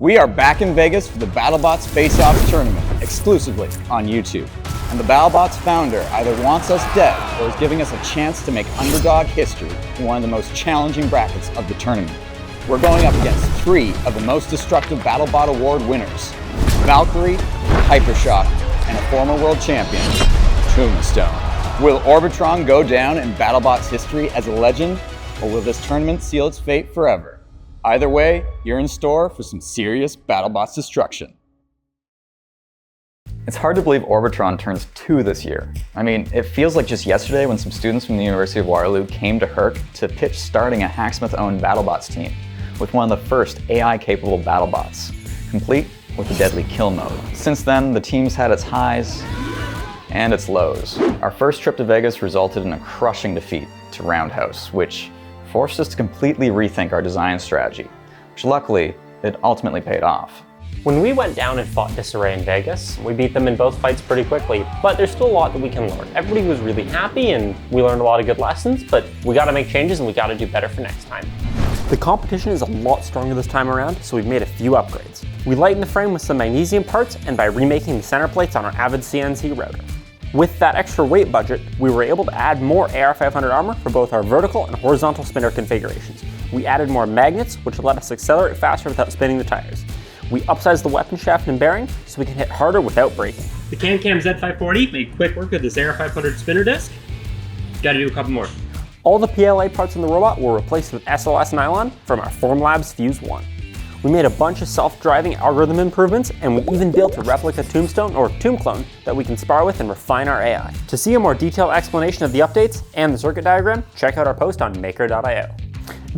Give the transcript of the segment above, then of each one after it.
We are back in Vegas for the BattleBots Face-Offs tournament, exclusively on YouTube. And the BattleBots founder either wants us dead or is giving us a chance to make underdog history in one of the most challenging brackets of the tournament. We're going up against 3 of the most destructive BattleBot Award winners: Valkyrie, Hypershock, and a former world champion, Tombstone. Will Orbitron go down in BattleBots history as a legend, or will this tournament seal its fate forever? Either way, you're in store for some serious BattleBots destruction. It's hard to believe Orbitron turns 2 this year. I mean, it feels like just yesterday when some students from the University of Waterloo came to Herc to pitch starting a Hacksmith-owned BattleBots team with one of the first AI-capable BattleBots, complete with a deadly kill mode. Since then, the team's had its highs and its lows. Our first trip to Vegas resulted in a crushing defeat to Roundhouse, which forced us to completely rethink our design strategy, which luckily, it ultimately paid off. When we went down and fought Disarray in Vegas, we beat them in both fights pretty quickly, but there's still a lot that we can learn. Everybody was really happy and we learned a lot of good lessons, but we gotta make changes and we gotta do better for next time. The competition is a lot stronger this time around, so we've made a few upgrades. We lightened the frame with some magnesium parts and by remaking the center plates on our Avid CNC router. With that extra weight budget, we were able to add more AR500 armor for both our vertical and horizontal spinner configurations. We added more magnets, which let us accelerate faster without spinning the tires. We upsized the weapon shaft and bearing so we can hit harder without breaking. The CanCam Z540 made quick work of this AR500 spinner disc. Gotta do a couple more. All the PLA parts in the robot were replaced with SLS nylon from our Formlabs Fuse 1. We made a bunch of self-driving algorithm improvements, and we even built a replica Tombstone or Tomb clone that we can spar with and refine our AI. To see a more detailed explanation of the updates and the circuit diagram, check out our post on maker.io.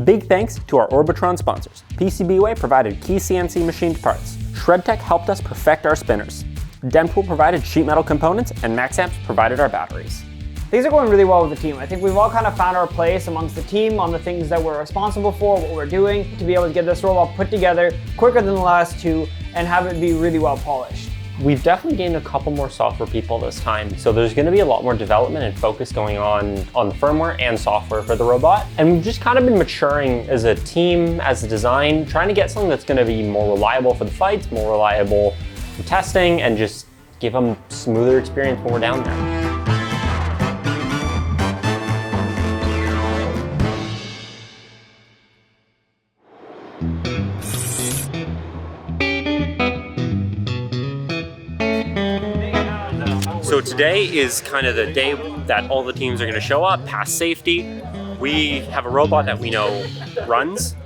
Big thanks to our Orbitron sponsors. PCBWay provided key CNC machined parts. ShredTech helped us perfect our spinners. Denpool provided sheet metal components, and Maxamps provided our batteries. Things are going really well with the team. I think we've all kind of found our place amongst the team on the things that we're responsible for, what we're doing, to be able to get this robot put together quicker than the last 2 and have it be really well polished. We've definitely gained a couple more software people this time, so there's going to be a lot more development and focus going on the firmware and software for the robot. And we've just kind of been maturing as a team, as a design, trying to get something that's going to be more reliable for the fights, more reliable for testing, and just give them a smoother experience when we're down there. So today is kind of the day that all the teams are going to show up, pass safety. We have a robot that we know runs.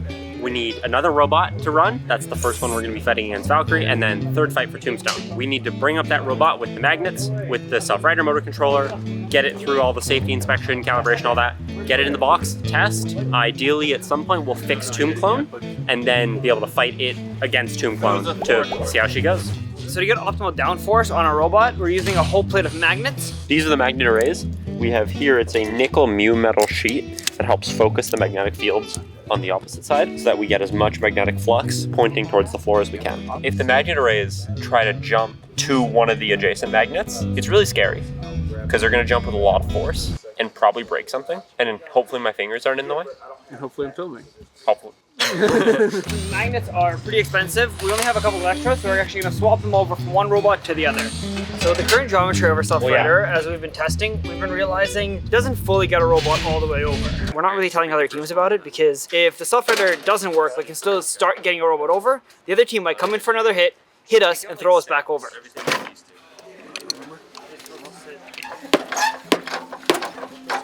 We need another robot to run. That's the first one we're going to be fighting against Valkyrie, and then third fight for Tombstone. We need to bring up that robot with the magnets, with the self-rider motor controller, get it through all the safety inspection, calibration, all that, get it in the box, test. Ideally, at some point, we'll fix Tomb Clone, and then be able to fight it against Tomb Clone to see how she goes. So to get optimal downforce on our robot, we're using a whole plate of magnets. These are the magnet arrays. We have here, it's a nickel mu metal sheet that helps focus the magnetic fields on the opposite side so that we get as much magnetic flux pointing towards the floor as we can. If the magnet arrays try to jump to one of the adjacent magnets, it's really scary because they're going to jump with a lot of force and probably break something. And then hopefully my fingers aren't in the way. And hopefully I'm filming. Hopefully. Magnets are pretty expensive. We only have a couple of extras, so we're actually going to swap them over from one robot to the other. So the current geometry of our self-rider, as we've been testing, we've been realizing doesn't fully get a robot all the way over. We're not really telling other teams about it because if the self-rider doesn't work, we can still start getting a robot over. The other team might come in for another hit us, and throw us back over.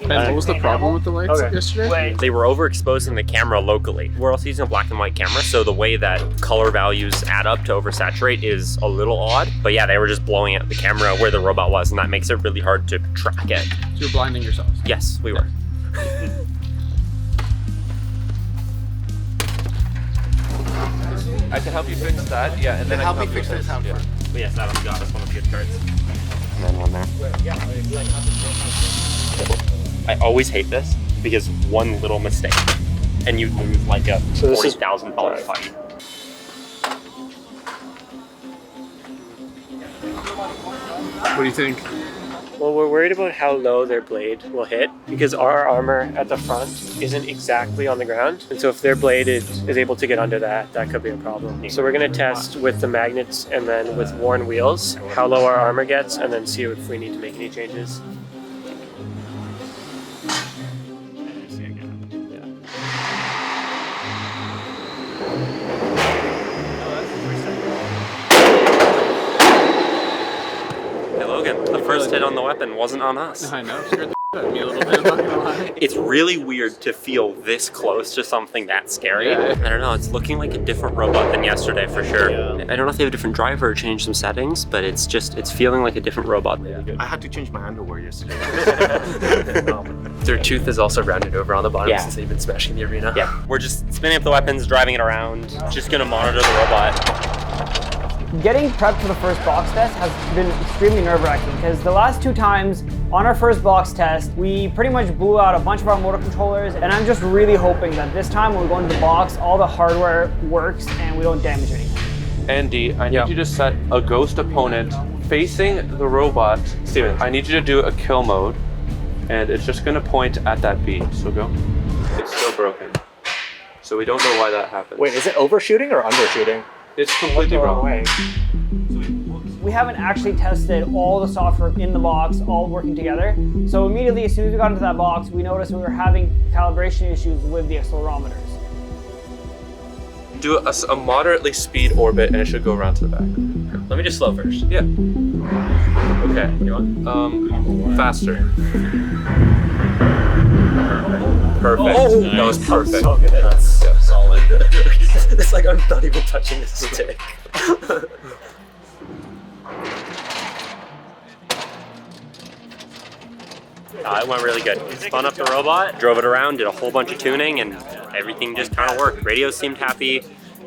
Ben, what was the problem with the lights yesterday? They were overexposing the camera locally. We're also using a black and white camera, so the way that color values add up to oversaturate is a little odd. But yeah, they were just blowing out the camera where the robot was, and that makes it really hard to track it. So you're blinding yourselves? Yes, we were. I can help you fix that, yeah, and then help me fix this sound first. But yes, Adam's got us one of the gift cards. And then one there. I always hate this because one little mistake and you lose like a $40,000 fight. What do you think? Well, we're worried about how low their blade will hit because our armor at the front isn't exactly on the ground. And so if their blade is able to get under that, that could be a problem. So we're going to test with the magnets and then with worn wheels how low our armor gets and then see if we need to make any changes. The first hit on the weapon wasn't on us. I know, scared the shit out of me a little bit, I'm not gonna lie. It's really weird to feel this close to something that scary. Yeah. I don't know, it's looking like a different robot than yesterday for sure. Yeah. I don't know if they have a different driver or changed some settings, but it's feeling like a different robot. Yeah. I had to change my underwear yesterday. Their tooth is also rounded over on the bottom since they've been smashing the arena. Yeah, we're just spinning up the weapons, driving it around, just gonna monitor the robot. Getting prepped for the first box test has been extremely nerve-wracking because the last 2 times on our first box test, we pretty much blew out a bunch of our motor controllers, and I'm just really hoping that this time when we go into the box, all the hardware works and we don't damage anything. Andy, I need you to set a ghost opponent facing the robot. Steven, I need you to do a kill mode, and it's just gonna point at that bead, so go. It's still broken. So we don't know why that happened. Wait, is it overshooting or undershooting? It's completely wrong. We haven't actually tested all the software in the box, all working together. So immediately, as soon as we got into that box, we noticed we were having calibration issues with the accelerometers. Do a moderately speed orbit and it should go around to the back. Let me just slow first. Yeah. Okay. You want? Faster. Perfect. Oh, that was perfect. So good. That's so solid. It's like I'm not even touching the stick. It went really good. Spun up the robot, drove it around, did a whole bunch of tuning, and everything just kind of worked. Radios seemed happy,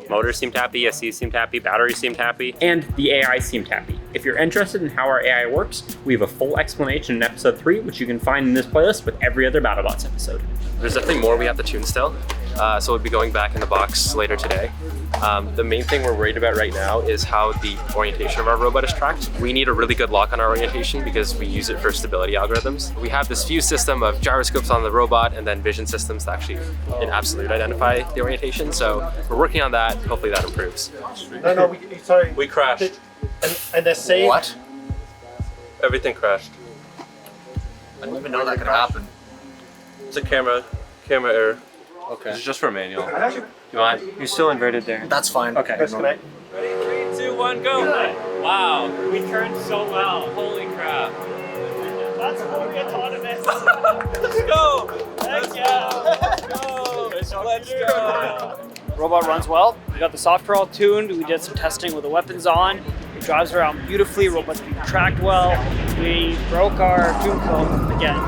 motors seemed happy, ESCs seemed happy, batteries seemed happy, and the AI seemed happy. If you're interested in how our AI works, we have a full explanation in episode 3, which you can find in this playlist with every other BattleBots episode. There's definitely more we have to tune still, so we'll be going back in the box later today. The main thing we're worried about right now is how the orientation of our robot is tracked. We need a really good lock on our orientation because we use it for stability algorithms. We have this fuse system of gyroscopes on the robot and then vision systems that actually in absolute identify the orientation. So we're working on that. Hopefully that improves. No, sorry. We crashed. And the same. What? Everything crashed. I didn't even know that could happen. It's a camera error. Okay. It's just for manual. You want? You're still inverted there. That's fine. Okay. Disconnect. Ready, 3, 2, 1, go! Wow, we turned so well. Holy crap. That's fully autonomous. Let's go! Let's go! Let's go! Robot runs well. We got the software all tuned. We did some testing with the weapons on. It drives around beautifully. Robot's being tracked well. We broke our tune code again.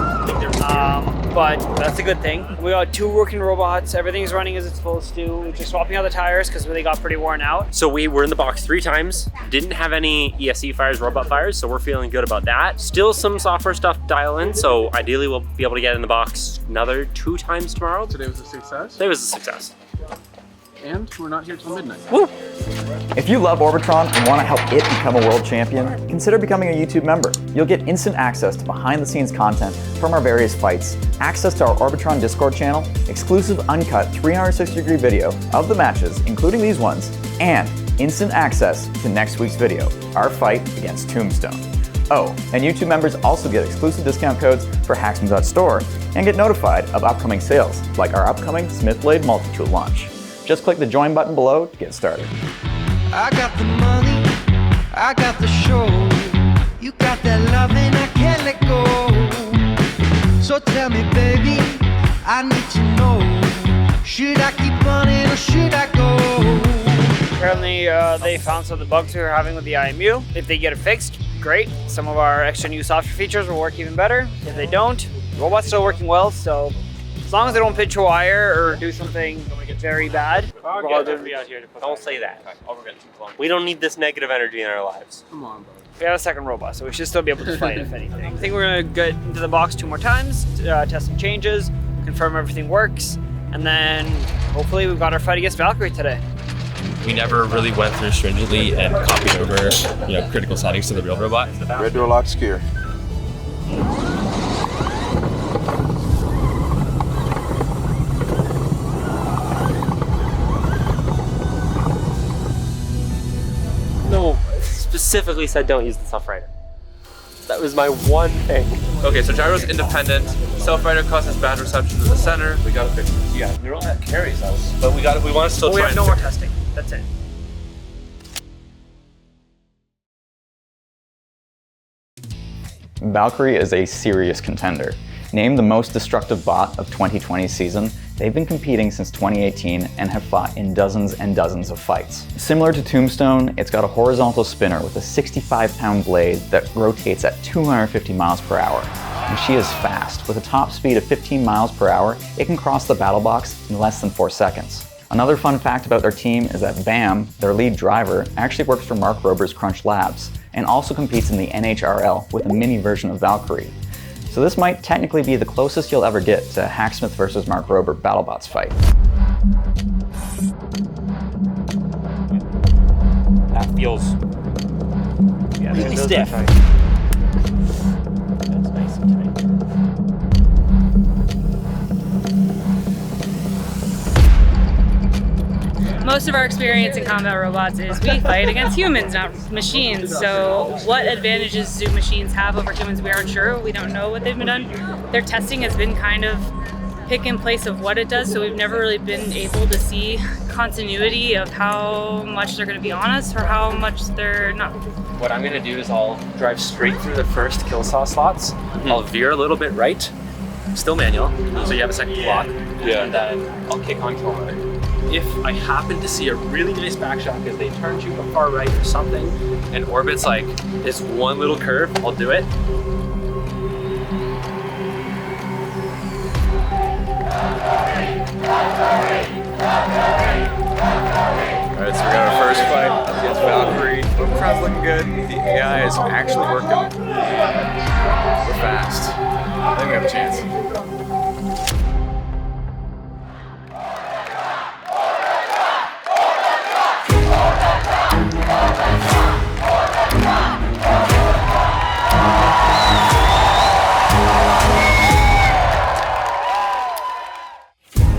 But that's a good thing. We got 2 working robots. Everything's running as it's supposed to. We're just swapping out the tires because they got pretty worn out. So we were in the box 3 times. Didn't have any ESC fires, robot fires, so we're feeling good about that. Still some software stuff to dial in, so ideally we'll be able to get in the box another 2 times tomorrow. Today was a success. Today was a success. And we're not here till midnight. Woo! If you love Orbitron and want to help it become a world champion, consider becoming a YouTube member. You'll get instant access to behind-the-scenes content from our various fights, access to our Orbitron Discord channel, exclusive uncut 360-degree video of the matches, including these ones, and instant access to next week's video, our fight against Tombstone. Oh, and YouTube members also get exclusive discount codes for Hacksmith.store and get notified of upcoming sales, like our upcoming Smith Blade multi-tool launch. Just click the join button below to get started. I got the money, I got the show. You got that loving, I can't let go. So tell me, baby, I need to know. Should I keep running or should I go? Apparently, they found some of the bugs we were having with the IMU. If they get it fixed, great. Some of our extra new software features will work even better. If they don't, the robot's still working well, so as long as they don't pinch a wire or do something very bad, we're all good. Don't say that. We don't need this negative energy in our lives. Come on, bro. We have a second robot, so we should still be able to fight if anything. I think we're gonna get into the box 2 more times, test some changes, confirm everything works, and then hopefully we've got our fight against Valkyrie today. We never really went through stringently and copied over, critical settings to the real robot. Red door lock secure. specifically said don't use the self-rider. That was my one thing. Okay, so gyro's independent. Self-rider causes bad reception to the center. We gotta fix it. Yeah, neural net carries us, but we want to still We try have and no more fix it. testing. That's it. Valkyrie is a serious contender. Named the most destructive bot of 2020's season, they've been competing since 2018 and have fought in dozens and dozens of fights. Similar to Tombstone, it's got a horizontal spinner with a 65-pound blade that rotates at 250 miles per hour. And she is fast. With a top speed of 15 miles per hour, it can cross the battle box in less than 4 seconds. Another fun fact about their team is that Bam, their lead driver, actually works for Mark Rober's Crunch Labs and also competes in the NHRL with a mini version of Valkyrie. So this might technically be the closest you'll ever get to Hacksmith versus Mark Rober BattleBots fight. That feels really stiff. That's nice and tight. Most of our experience in combat robots is we fight against humans, not machines. So what advantages do machines have over humans? We aren't sure. We don't know what they've been done. Their testing has been kind of pick in place of what it does, so we've never really been able to see continuity of how much they're going to be on us or how much they're not. What I'm gonna do is I'll drive straight through the first kill saw slots. I'll veer a little bit right, still manual, so you have a second block. Yeah. And then I'll kick on kill mode. If I happen to see a really nice back shot because they turned you far right or something, and Orbit's like this one little curve, I'll do it. Alright, so we got our first fight against Valkyrie. Orbitron's looking good. The AI is actually working. We're fast. I think we have a chance.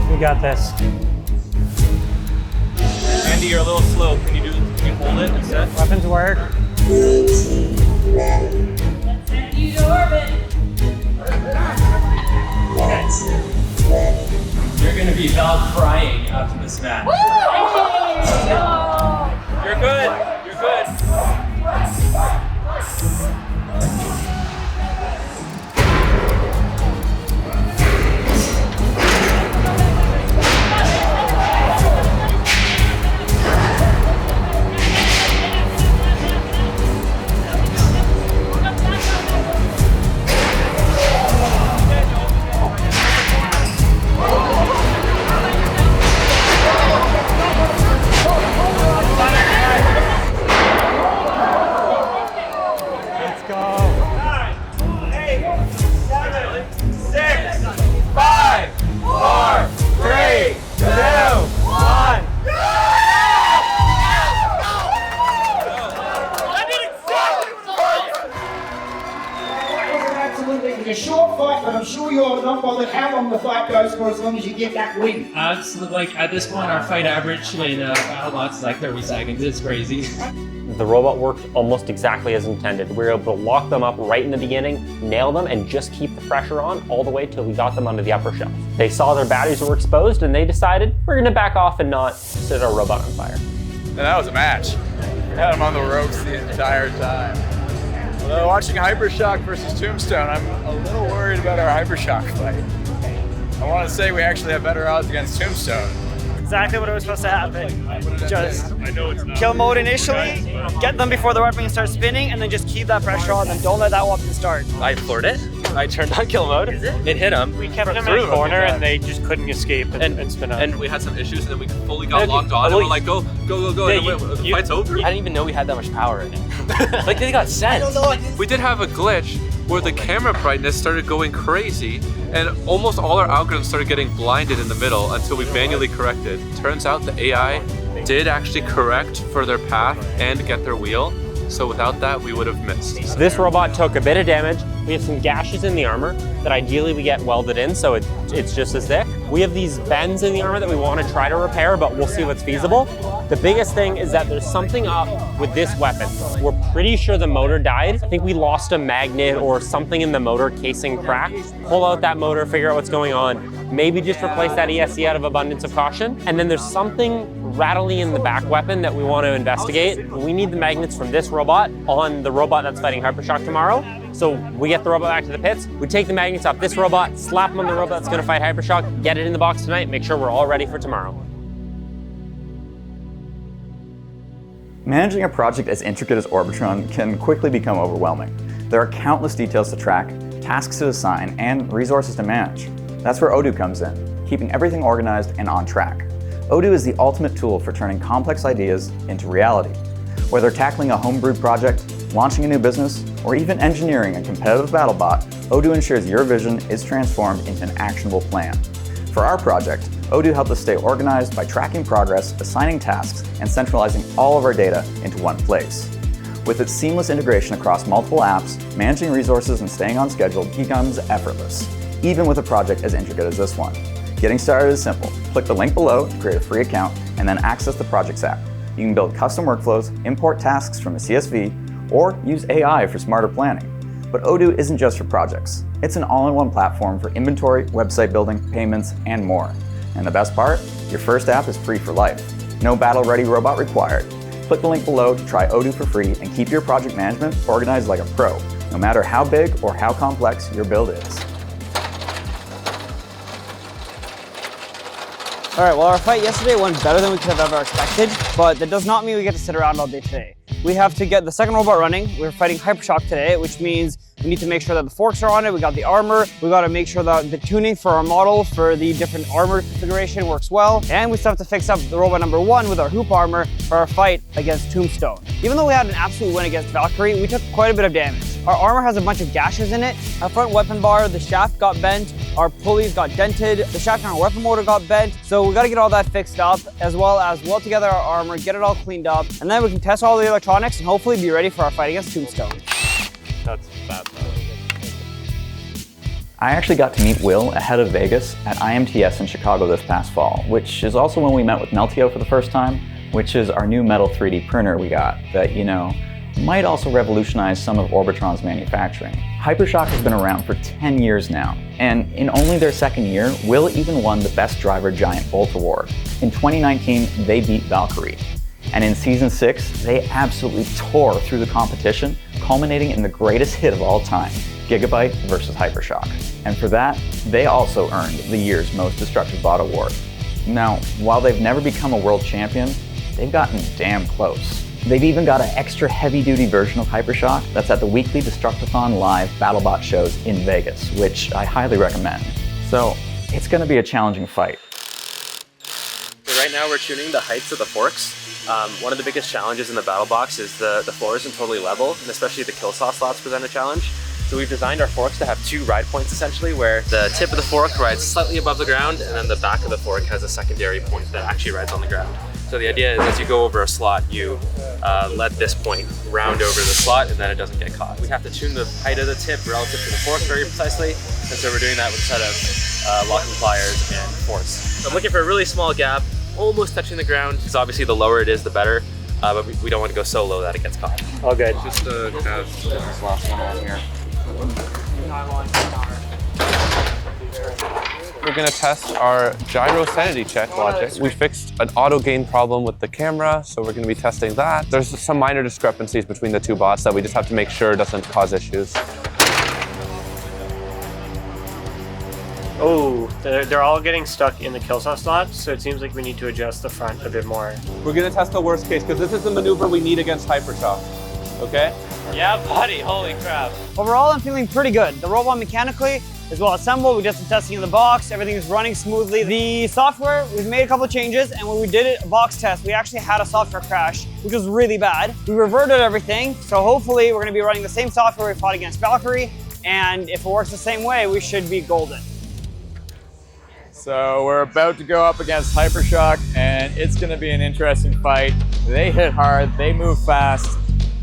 We got this. Andy, you're a little slow. Can you hold it instead? Weapons work. Use orbit. You're gonna be crying after this match. You're good. You're good. It's a short fight, but I'm sure you're not bothered how long the fight goes for as long as you get that win. Like at this point, our fight average in BattleBots is like 30 seconds. It's crazy. The robot worked almost exactly as intended. We were able to lock them up right in the beginning, nail them, and just keep the pressure on all the way till we got them onto the upper shelf. They saw their batteries were exposed and they decided we're gonna back off and not set our robot on fire. And that was a match. We had him on the ropes the entire time. Although watching Hypershock versus Tombstone, I'm a little worried about our Hypershock fight. I want to say we actually have better odds against Tombstone. Exactly what was supposed to happen. Just kill mode initially, get them before the weapon starts spinning, and then just keep that pressure on and don't let that weapon start. I floored it. I turned on kill mode. It hit him. We kept them in the corner and they just couldn't escape and spin up. And we had some issues, and then we fully got locked on, and we're like, go, go, go, go. Yeah, and then the fight's over? I didn't even know we had that much power in it. Like they got sent. We did have a glitch where the camera brightness started going crazy, and almost all our algorithms started getting blinded in the middle until we manually corrected. Turns out the AI did actually correct for their path and get their wheel, So without that, we would have missed. This robot took a bit of damage. We have some gashes in the armor that ideally we get welded in so it's just as thick. We have these bends in the armor that we want to try to repair, but we'll see what's feasible. The biggest thing is that there's something up with this weapon. We're pretty sure the motor died. I think we lost a magnet or something in the motor casing cracked. Pull out that motor, figure out what's going on. Maybe just replace that ESC out of abundance of caution. And then there's something rattling in the back weapon that we want to investigate. We need the magnets from this robot on the robot that's fighting Hypershock tomorrow. So we get the robot back to the pits, we take the magnets off this robot, slap them on the robot that's gonna fight Hypershock, get it in the box tonight, make sure we're all ready for tomorrow. Managing a project as intricate as Orbitron can quickly become overwhelming. There are countless details to track, tasks to assign, and resources to manage. That's where Odoo comes in, keeping everything organized and on track. Odoo is the ultimate tool for turning complex ideas into reality. Whether tackling a homebrewed project, launching a new business, or even engineering a competitive BattleBot, Odoo ensures your vision is transformed into an actionable plan. For our project, Odoo helped us stay organized by tracking progress, assigning tasks, and centralizing all of our data into one place. With its seamless integration across multiple apps, managing resources and staying on schedule becomes effortless, even with a project as intricate as this one. Getting started is simple. Click the link below to create a free account and then access the Projects app. You can build custom workflows, import tasks from a CSV, or use AI for smarter planning. But Odoo isn't just for projects. It's an all-in-one platform for inventory, website building, payments, and more. And the best part? Your first app is free for life. No battle-ready robot required. Click the link below to try Odoo for free and keep your project management organized like a pro, no matter how big or how complex your build is. All right, well, our fight yesterday went better than we could have ever expected, but that does not mean we get to sit around all day today. We have to get the second robot running. We're fighting Hypershock today, which means we need to make sure that the forks are on it. We got the armor. We got to make sure that the tuning for our model for the different armor configuration works well. And we still have to fix up the robot number 1 with our hoop armor for our fight against Tombstone. Even though we had an absolute win against Valkyrie, we took quite a bit of damage. Our armor has a bunch of gashes in it. Our front weapon bar, the shaft got bent. Our pulleys got dented. The shaft on our weapon motor got bent. So we got to get all that fixed up, as well as weld together our armor, get it all cleaned up, and then we can test all the electronics and hopefully be ready for our fight against Tombstone. That's bad. I actually got to meet Will ahead of Vegas at IMTS in Chicago this past fall, which is also when we met with Meltio for the first time, which is our new metal 3D printer we got that, might also revolutionize some of Orbitron's manufacturing. Hypershock has been around for 10 years now, and in only their second year, Will even won the Best Driver Giant Bolt Award. In 2019, they beat Valkyrie. And in Season 6, they absolutely tore through the competition, culminating in the greatest hit of all time, Gigabyte versus Hypershock. And for that, they also earned the year's Most Destructive Bot Award. Now, while they've never become a world champion, they've gotten damn close. They've even got an extra heavy-duty version of Hypershock that's at the weekly Destructathon Live BattleBot shows in Vegas, which I highly recommend. So, it's gonna be a challenging fight. So right now we're tuning the heights of the forks. One of the biggest challenges in the battle box is the floor isn't totally level, and especially the kill saw slots present a challenge. So we've designed our forks to have 2 ride points essentially, where the tip of the fork rides slightly above the ground, and then the back of the fork has a secondary point that actually rides on the ground. So the idea is as you go over a slot, you let this point round over the slot and then it doesn't get caught. We have to tune the height of the tip relative to the fork very precisely, and so we're doing that with a set of locking pliers and force. So I'm looking for a really small gap, almost touching the ground, because obviously the lower it is, the better, but we don't want to go so low that it gets caught. All good. Just have this last one on here. We're going to test our gyro sanity check logic. We fixed an auto gain problem with the camera, so we're going to be testing that. There's some minor discrepancies between the 2 bots that we just have to make sure doesn't cause issues. Oh, they're all getting stuck in the kill saw slot, so it seems like we need to adjust the front a bit more. We're going to test the worst case, because this is the maneuver we need against Hypershock, okay? Yeah, buddy, holy crap. Overall, I'm feeling pretty good. The robot mechanically is well assembled. We did some testing in the box. Everything is running smoothly. The software, we've made a couple of changes, and when we did a box test, we actually had a software crash, which was really bad. We reverted everything, so hopefully we're gonna be running the same software we fought against Valkyrie, and if it works the same way, we should be golden. So we're about to go up against Hypershock, and it's gonna be an interesting fight. They hit hard, they move fast.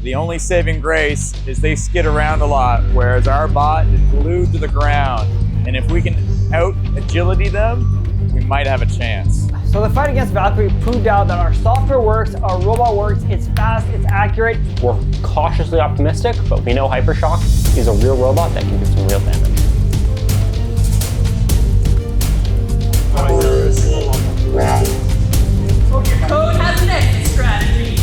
The only saving grace is they skid around a lot, whereas our bot is glued to the ground. And if we can out-agility them, we might have a chance. So the fight against Valkyrie proved out that our software works, our robot works, it's fast, it's accurate. We're cautiously optimistic, but we know Hypershock is a real robot that can do some real damage. Code has an exit strategy.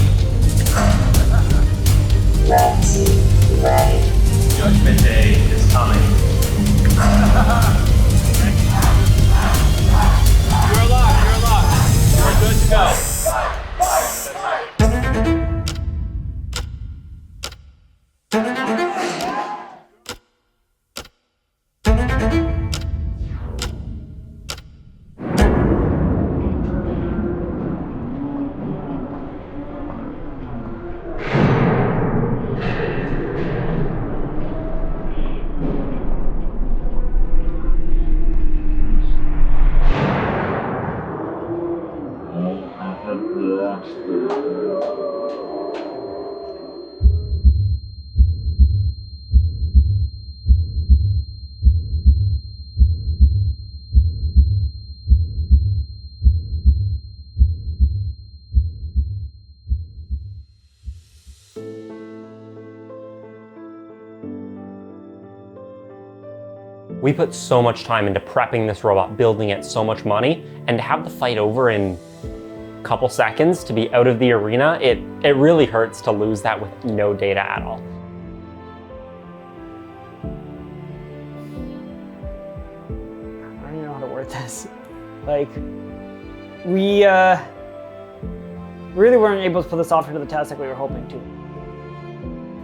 Judgment Day is coming. You're alive. We're good to go. We put so much time into prepping this robot, building it, so much money, and to have the fight over in a couple seconds, to be out of the arena, it really hurts to lose that with no data at all. I don't even know how to word this. Like, we really weren't able to put the software to the test like we were hoping to.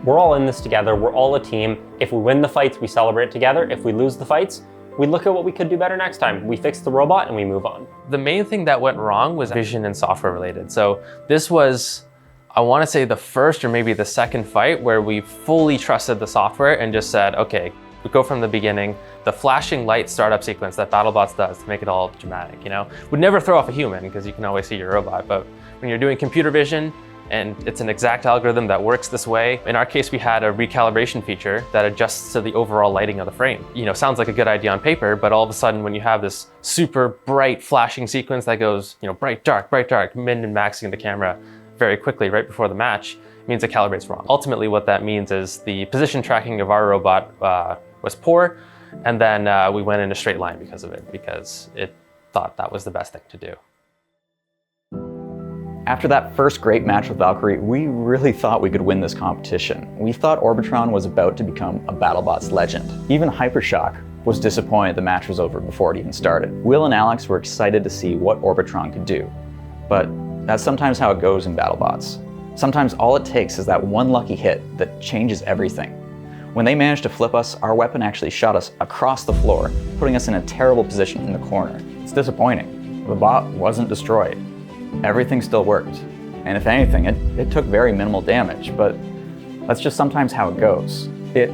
We're all in this together, we're all a team. If we win the fights, we celebrate together. If we lose the fights, we look at what we could do better next time. We fix the robot and we move on. The main thing that went wrong was vision and software related. So this was, I want to say, the first or maybe the second fight where we fully trusted the software and just said, okay, we go from the beginning. The flashing light startup sequence that BattleBots does to make it all dramatic, you know, would never throw off a human because you can always see your robot. But when you're doing computer vision, and it's an exact algorithm that works this way. In our case, we had a recalibration feature that adjusts to the overall lighting of the frame. You know, sounds like a good idea on paper, but all of a sudden when you have this super bright flashing sequence that goes, you know, bright, dark, min and maxing the camera very quickly right before the match, it means it calibrates wrong. Ultimately, what that means is the position tracking of our robot was poor, and then we went in a straight line because of it, because it thought that was the best thing to do. After that first great match with Valkyrie, we really thought we could win this competition. We thought Orbitron was about to become a BattleBots legend. Even Hypershock was disappointed the match was over before it even started. Will and Alex were excited to see what Orbitron could do. But that's sometimes how it goes in BattleBots. Sometimes all it takes is that one lucky hit that changes everything. When they managed to flip us, our weapon actually shot us across the floor, putting us in a terrible position in the corner. It's disappointing. The bot wasn't destroyed. Everything still worked. And if anything, it took very minimal damage, but that's just sometimes how it goes. It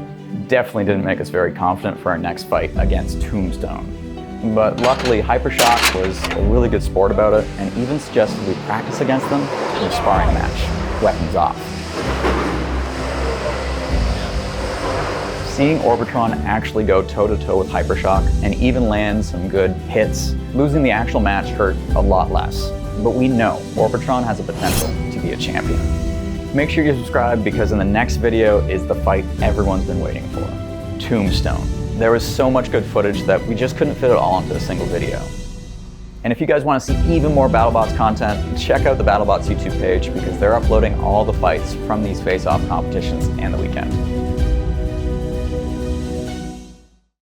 definitely didn't make us very confident for our next fight against Tombstone. But luckily, Hypershock was a really good sport about it and even suggested we practice against them in a sparring match, weapons off. Seeing Orbitron actually go toe-to-toe with Hypershock and even land some good hits, losing the actual match hurt a lot less. But we know Orbitron has the potential to be a champion. Make sure you subscribe because in the next video is the fight everyone's been waiting for, Tombstone. There was so much good footage that we just couldn't fit it all into a single video. And if you guys want to see even more BattleBots content, check out the BattleBots YouTube page because they're uploading all the fights from these face-off competitions and the weekend.